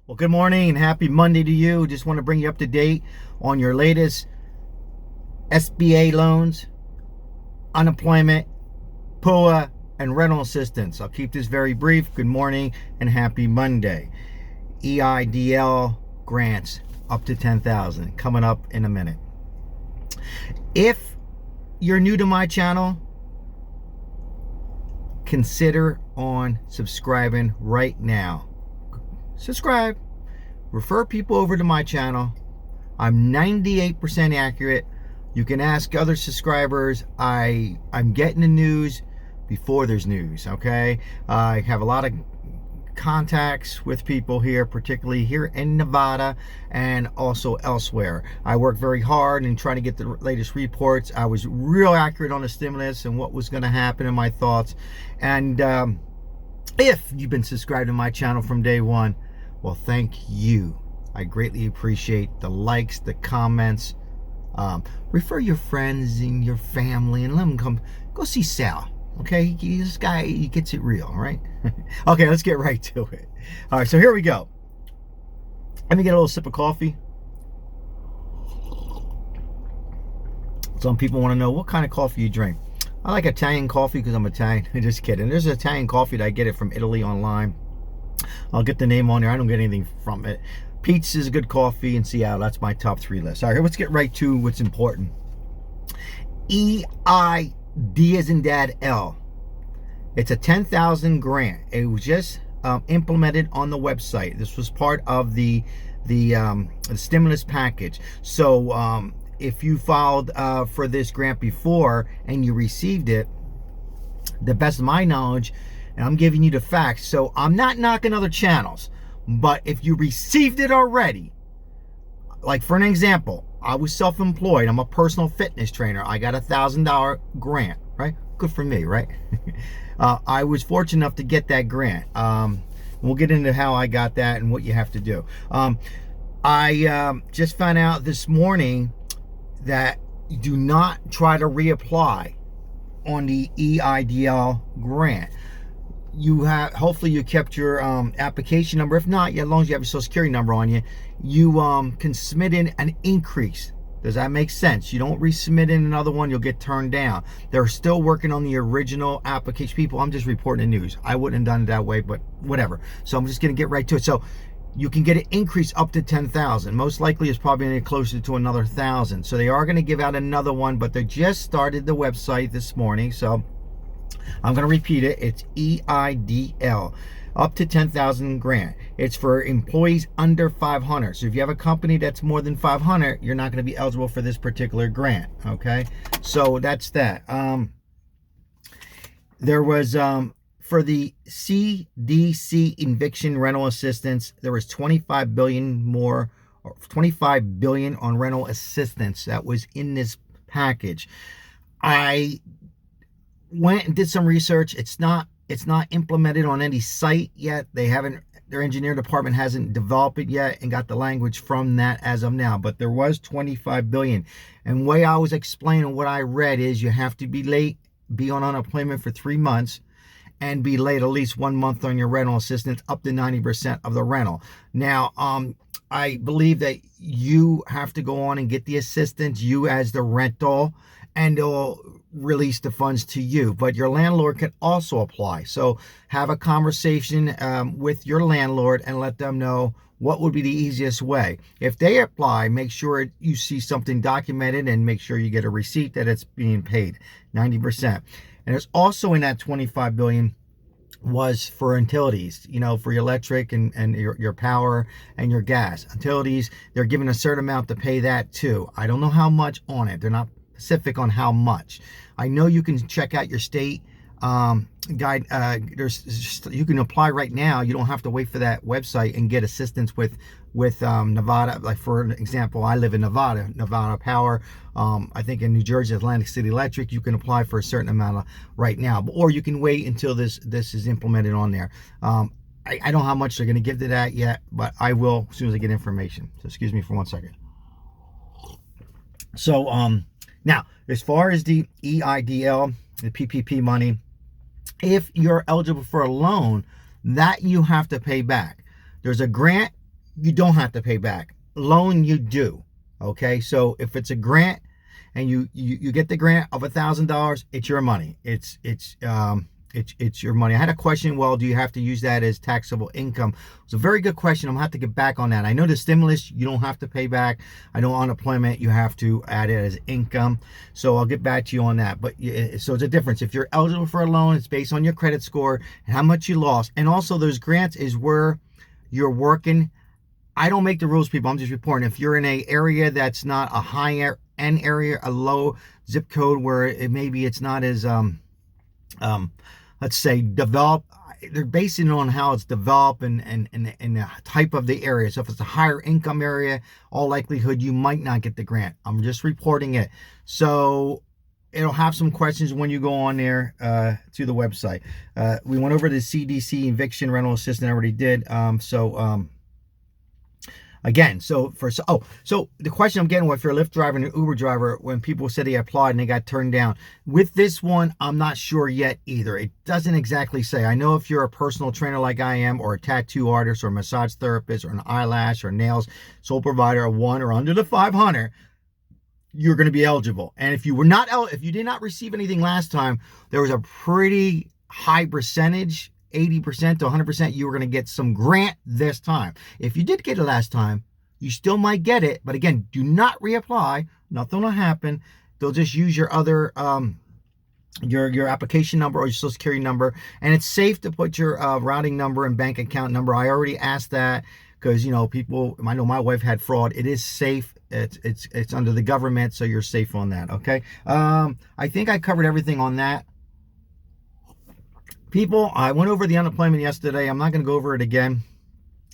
Well, good morning and happy Monday to you. Just want to bring you up to date on your latest SBA loans, unemployment, PUA, and rental assistance. I'll keep this very brief. Good morning and happy Monday. EIDL grants up to $10,000 coming up in a minute. If you're new to my channel, consider on subscribing right now. Subscribe, refer people over to my channel. I'm 98% accurate. You can ask other subscribers. I'm getting the news before there's news, okay? I have a lot of contacts with people here, particularly here in Nevada and also elsewhere. I work very hard in trying to get the latest reports. I was real accurate on the stimulus and what was going to happen and my thoughts. And if you've been subscribed to my channel from day one, well, thank you. I greatly appreciate the likes, the comments. Refer your friends and your family and let them come. Go see Sal. Okay, this guy, he gets it real, all right? Okay, let's get right to it. All right, so here we go. Let me get a little sip of coffee. Some people want to know what kind of coffee you drink. I like Italian coffee because I'm Italian. Just kidding. There's Italian coffee that I get it from Italy online. I'll get the name on there. I don't get anything from it. Pete's is a good coffee in Seattle. That's my top 3 list. All right, let's get right to what's important. EID as in Dad L. It's a $10,000 grant. It was just implemented on the website. This was part of the stimulus package. So if you filed for this grant before and you received it, the best of my knowledge, and I'm giving you the facts, so I'm not knocking other channels, but if you received it already, like for an example, I was self-employed. I'm a personal fitness trainer. I got a $1,000 grant, right? Good for me, right? I was fortunate enough to get that grant. We'll get into how I got that and what you have to do. I just found out this morning that you do not try to reapply on the EIDL grant. You have, hopefully you kept your application number. If not, as long as you have your social security number on you, you can submit in an increase. Does that make sense? You don't resubmit in another one, you'll get turned down. They're still working on the original application. People, I'm just reporting the news. I wouldn't have done it that way, but whatever. So I'm just gonna get right to it. So you can get an increase up to 10,000. Most likely it's probably gonna get closer to another 1,000. So they are gonna give out another one, but they just started the website this morning. So I'm going to repeat it. It's EIDL, up to 10,000 grant. It's for employees under 500. So if you have a company that's more than 500, you're not going to be eligible for this particular grant. Okay, so that's that. There was for the CDC eviction rental assistance, there was 25 billion more, or 25 billion on rental assistance that was in this package. I went and did some research. It's not implemented on any site yet. They haven't, their engineer department hasn't developed it yet and got the language from that as of now, but there was 25 billion. And the way I was explaining what I read is you have to be late, be on unemployment for 3 months, and be late at least 1 month on your rental assistance, up to 90% of the rental. Now, I believe that you have to go on and get the assistance, you as the rental, and they'll release the funds to you, but your landlord can also apply. So have a conversation with your landlord and let them know what would be the easiest way. If they apply, make sure you see something documented and make sure you get a receipt that it's being paid 90%. And it's also in that 25 billion was for utilities, you know, for your electric and your power and your gas. Utilities, they're given a certain amount to pay that too. I don't know how much on it. They're not specific on how much. I know you can check out your state guide. You can apply right now. You don't have to wait for that website and get assistance with Nevada. Like for example, I live in Nevada Power. I think in New Jersey, Atlantic City Electric, you can apply for a certain amount right now, or you can wait until this is implemented on there. I don't know how much they're going to give to that yet, but I will as soon as I get information. So excuse me for 1 second. So now, as far as the EIDL, the PPP money, if you're eligible for a loan, that you have to pay back. There's a grant you don't have to pay back. Loan, you do. Okay, so if it's a grant and you get the grant of $1,000, it's your money. It's your money. I had a question. Well, do you have to use that as taxable income? It's a very good question. I'm gonna have to get back on that. I know the stimulus you don't have to pay back. I know unemployment you have to add it as income. So I'll get back to you on that. But so it's a difference. If you're eligible for a loan, it's based on your credit score and how much you lost. And also those grants is where you're working. I don't make the rules, people. I'm just reporting. If you're in a area that's not a high end area, a low zip code where it's not as let's say developed, they're basing it on how it's developed and the type of the area. So if it's a higher income area, all likelihood you might not get the grant. I'm just reporting it. So it'll have some questions when you go on there to the website. We went over the CDC eviction rental assistance. I already did. Again, so the question I'm getting, if you're a Lyft driver and an Uber driver, when people said they applied and they got turned down, with this one, I'm not sure yet either. It doesn't exactly say. I know if you're a personal trainer like I am, or a tattoo artist, or a massage therapist, or an eyelash, or nails, sole provider of one or under the 500, you're going to be eligible. And if you were not, if you did not receive anything last time, there was a pretty high percentage, 80% to 100%, you were going to get some grant this time. If you did get it last time, you still might get it. But again, do not reapply. Nothing will happen. They'll just use your other, your application number or your social security number. And it's safe to put your routing number and bank account number. I already asked that because, people, I know my wife had fraud. It is safe. It's under the government, so you're safe on that. Okay. I think I covered everything on that. People, I went over the unemployment yesterday. I'm not going to go over it again.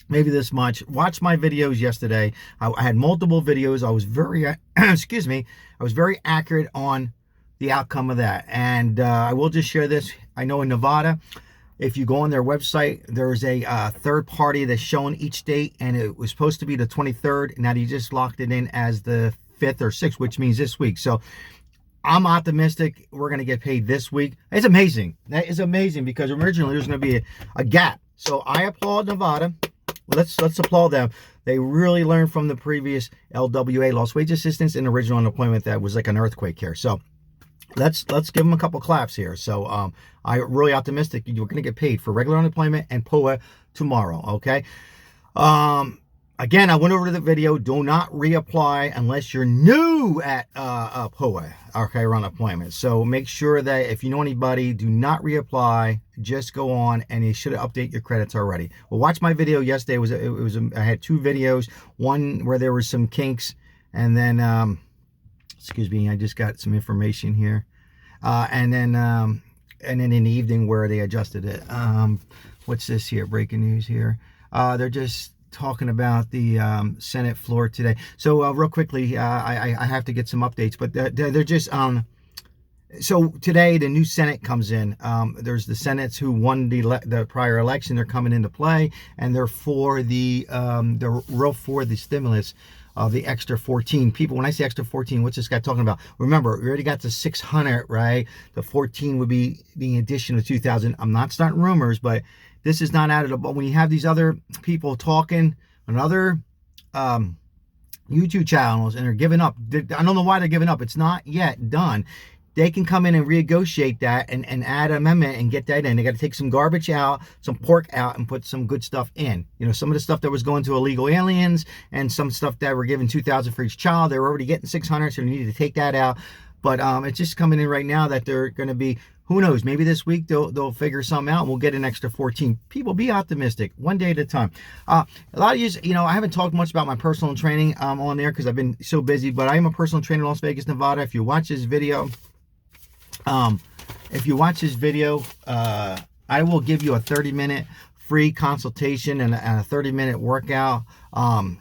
Maybe this much. Watch my videos yesterday. I had multiple videos. I was very, excuse me, I was very accurate on the outcome of that. And I will just share this. I know in Nevada, if you go on their website, there's a third party that's showing each date, and it was supposed to be the 23rd. Now they just locked it in as the 5th or 6th, which means this week. So I'm optimistic we're going to get paid this week. It's amazing. That is amazing, because originally there's going to be a gap. So I applaud Nevada. Let's applaud them. They really learned from the previous LWA, lost wage assistance, and original unemployment that was like an earthquake here. So let's give them a couple claps here. So I'm really optimistic you're going to get paid for regular unemployment and POA tomorrow. Okay. Again, I went over the video. Do not reapply unless you're new at POA, okay, or unemployment. So make sure that if you know anybody, do not reapply. Just go on, and you should update your credits already. Well, watch my video yesterday. I had two videos. One where there were some kinks, and then excuse me, I just got some information here, and then in the evening where they adjusted it. What's this here? Breaking news here. They're just talking about the Senate floor today. So real quickly, I have to get some updates, but they're just so today the new Senate comes in. There's the Senates who won the prior election. They're coming into play, and they're for they're real for the stimulus of the extra 14 people. When I say extra 14, what's this guy talking about? Remember, we already got to 600, right? The 14 would be the addition of 2,000. I'm not starting rumors, but this is not added. But when you have these other people talking on other YouTube channels and they're giving up, I don't know why they're giving up. It's not yet done. They can come in and renegotiate that and add an amendment and get that in. They got to take some garbage out, some pork out, and put some good stuff in. Some of the stuff that was going to illegal aliens and some stuff that were given 2,000 for each child. They were already getting 600, so they needed to take that out. But it's just coming in right now that they're going to be, who knows, maybe this week they'll figure something out and we'll get an extra 14. People, be optimistic, one day at a time. A lot of you, I haven't talked much about my personal training on there because I've been so busy, but I am a personal trainer in Las Vegas, Nevada. If you watch this video, I will give you a 30-minute free consultation and a 30-minute workout. I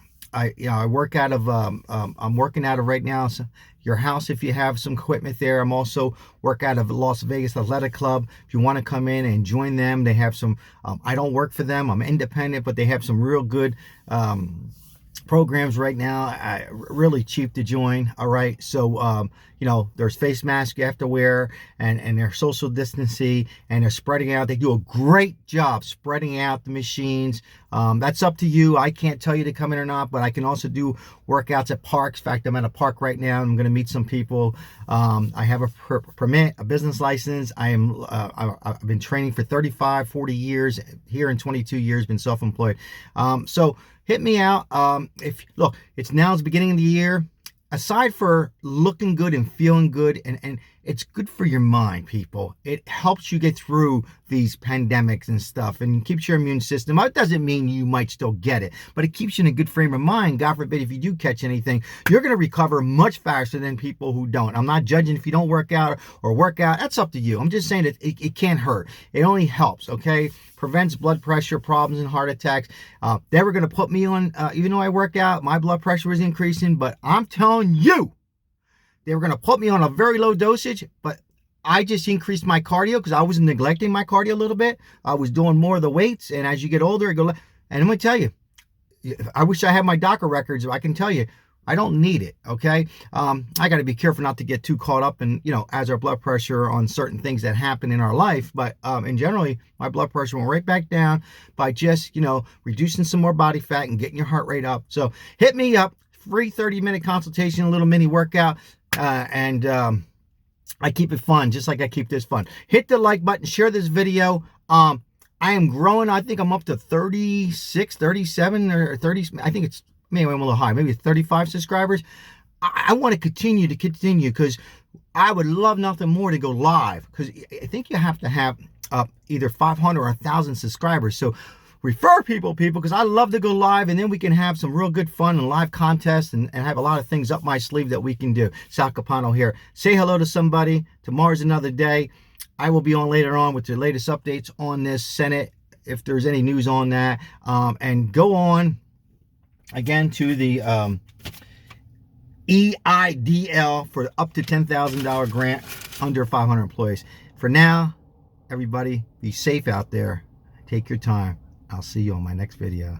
work out of, I'm working out of right now, so your house if you have some equipment there. I'm also work out of Las Vegas Athletic Club. If you want to come in and join them, they have some, I don't work for them, I'm independent, but they have some real good programs right now, really cheap to join. All right, so there's face masks you have to wear, and they're social distancing, and they're spreading out. They do a great job spreading out the machines. That's up to you. I can't tell you to come in or not, but I can also do workouts at parks. In fact, I'm at a park right now. I'm going to meet some people. I have a permit, a business license. I've been training for 35-40 years here, in 22 years been self-employed. So hit me out. If look, it's the beginning of the year. Aside for looking good and feeling good, and it's good for your mind, people. It helps you get through these pandemics and stuff, and keeps your immune system. It doesn't mean you might still get it, but it keeps you in a good frame of mind. God forbid, if you do catch anything, you're going to recover much faster than people who don't. I'm not judging if you don't work out or work out. That's up to you. I'm just saying that it can't hurt. It only helps, okay? Prevents blood pressure problems and heart attacks. They were going to put me on, even though I work out, my blood pressure was increasing, but I'm telling you, they were going to put me on a very low dosage, but I just increased my cardio because I was neglecting my cardio a little bit. I was doing more of the weights, and as you get older, and I'm going to tell you, I wish I had my doctor records. I can tell you, I don't need it, okay? I got to be careful not to get too caught up in, as our blood pressure on certain things that happen in our life. But in generally, my blood pressure went right back down by just, reducing some more body fat and getting your heart rate up. So hit me up, free 30-minute consultation, a little mini workout, and I keep it fun, just like I keep this fun. Hit the like button, share this video. I am growing. I think I'm up to 36, 37, or 30. I think it's, maybe I'm a little high, maybe 35 subscribers. I want to continue because I would love nothing more to go live, because I think you have to have either 500 or 1,000 subscribers. So refer people, because I love to go live, and then we can have some real good fun and live contests, and have a lot of things up my sleeve that we can do. Sal Capano here. Say hello to somebody. Tomorrow's another day. I will be on later on with the latest updates on this Senate, if there's any news on that. And go on again to the EIDL for up to $10,000 grant under 500 employees. For now, everybody, be safe out there. Take your time. I'll see you on my next video.